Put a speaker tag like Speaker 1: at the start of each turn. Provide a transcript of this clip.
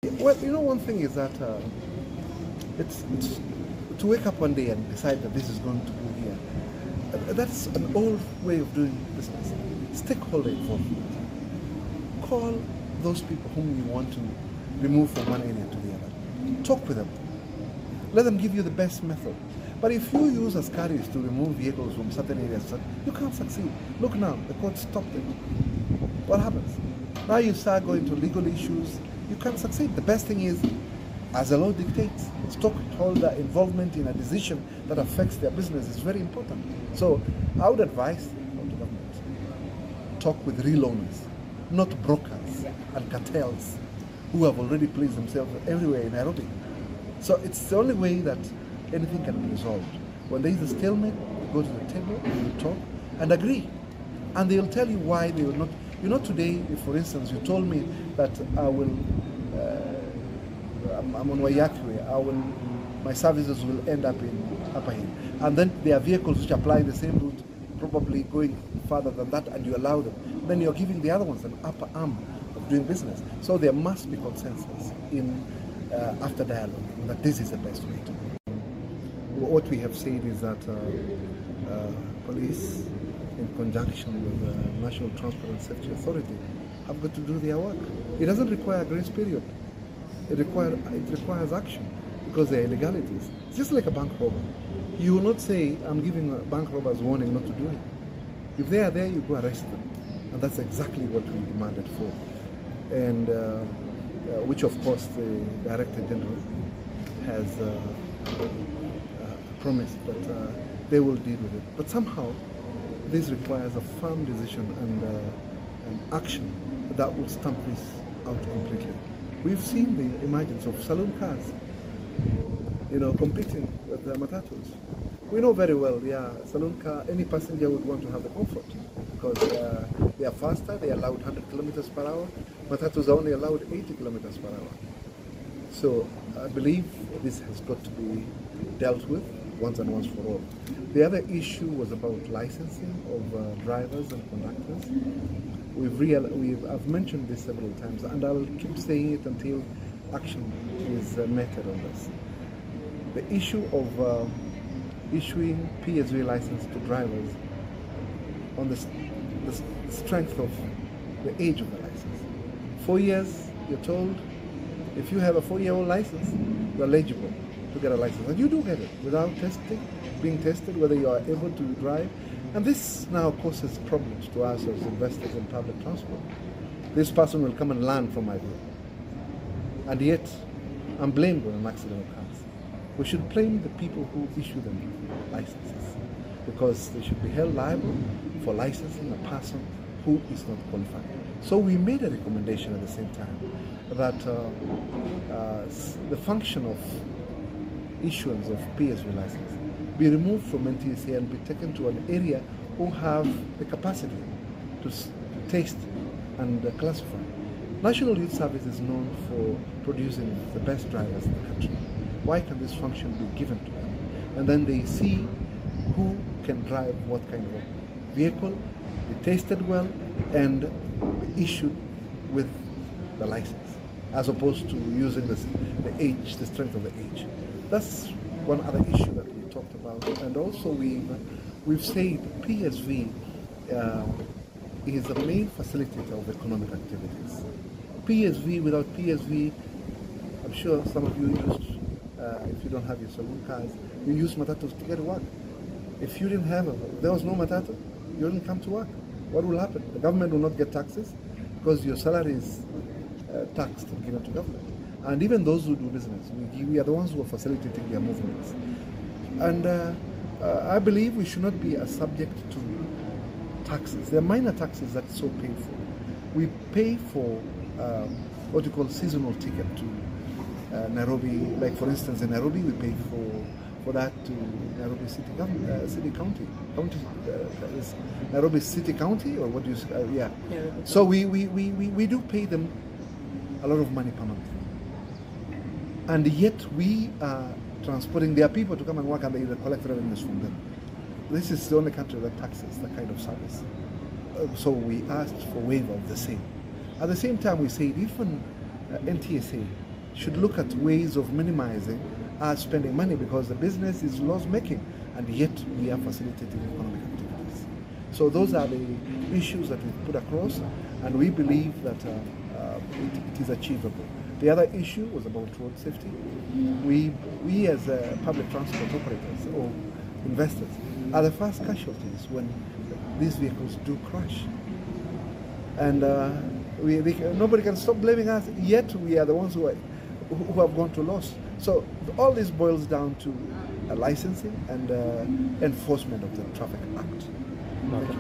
Speaker 1: Well, one thing is that it's to wake up one day and decide that this is going to go here. That's an old way of doing business. Stakeholder involvement. Call those people whom you want to remove from one area to the other. Talk with them. Let them give you the best method. But if you use askaris to remove vehicles from certain areas, you can't succeed. Look now, the court stopped it. What happens? Now you start going to legal issues, you can't succeed. The best thing is, as the law dictates, stockholder involvement in a decision that affects their business is very important. So I would advise the government, talk with real owners, not brokers and cartels who have already placed themselves everywhere in Nairobi. So it's the only way that anything can be resolved. When there is a stalemate, go to the table, you talk, and agree. And they'll tell you why they will not. Today, if for instance, you told me that I will, I'm on Wayakwe, my services will end up in Upper Hill. And then there are vehicles which apply the same route, probably going further than that, and you allow them. Then you're giving the other ones an upper arm of doing business. So there must be consensus in after dialogue that this is the best way to go. What we have said is that police, in conjunction with the National Transport and Safety Authority, have got to do their work. It doesn't require a grace period. It requires action because there are illegalities. It's just like a bank robber. You will not say, I'm giving bank robbers warning not to do it. If they are there, you go arrest them. And that's exactly what we demanded for. And which of course the Director General has promised that they will deal with it. But somehow, this requires a firm decision and action that will stamp this out completely. We've seen the emergence of saloon cars, competing with the Matatus. We know very well, saloon car, any passenger would want to have the comfort because they are faster, they are allowed 100 kilometers per hour. Matatus are only allowed 80 kilometers per hour. So I believe this has got to be dealt with once and once for all. The other issue was about licensing of drivers and conductors. I've mentioned this several times, and I'll keep saying it until action is meted on this. The issue of issuing PSV license to drivers on the strength of the age of the license. 4 years, you're told, if you have a 4-year-old license, you're eligible to get a license. And you do get it without being tested, whether you are able to drive. And this now causes problems to us as investors in public transport. This person will come and land from my view. And yet, I'm blamed when an accident occurs. We should blame the people who issue them licenses, because they should be held liable for licensing a person who is not qualified. So we made a recommendation at the same time that the function of issuance of PSV license be removed from NTSA and be taken to an area who have the capacity to taste and classify. National Youth Service is known for producing the best drivers in the country. Why can this function be given to them? And then they see who can drive what kind of vehicle, be tested well, and be issued with the license, as opposed to using the age, the strength of the age. That's one other issue that we talked about. And also we've said PSV is the main facilitator of economic activities. PSV, without PSV, I'm sure some of you used, if you don't have your saloon cars, you use Matatus to get to work. If you didn't have if there was no Matatu, you wouldn't come to work. What will happen? The government will not get taxes because your salary is taxed and given to government. And even those who do business, we are the ones who are facilitating their movements. And I believe we should not be subject to taxes. There are minor taxes that's so painful. We pay for what you call seasonal ticket to Nairobi. Like for instance, in Nairobi, we pay for that to Nairobi City County. Is Nairobi City County, or what do you say? Yeah. So we do pay them a lot of money per month. And yet we are transporting their people to come and work, and they collect revenues from them. This is the only country that taxes that kind of service. So we asked for waiver of the same. At the same time, we said even NTSA should look at ways of minimizing our spending money, because the business is loss making, and yet we are facilitating economic activities. So those are the issues that we've put across, and we believe that it is achievable. The other issue was about road safety. We as public transport operators or investors are the first casualties when these vehicles do crash. And nobody can stop blaming us, yet we are the ones who have gone to loss. So all this boils down to licensing and enforcement of the Traffic Act.
Speaker 2: Okay.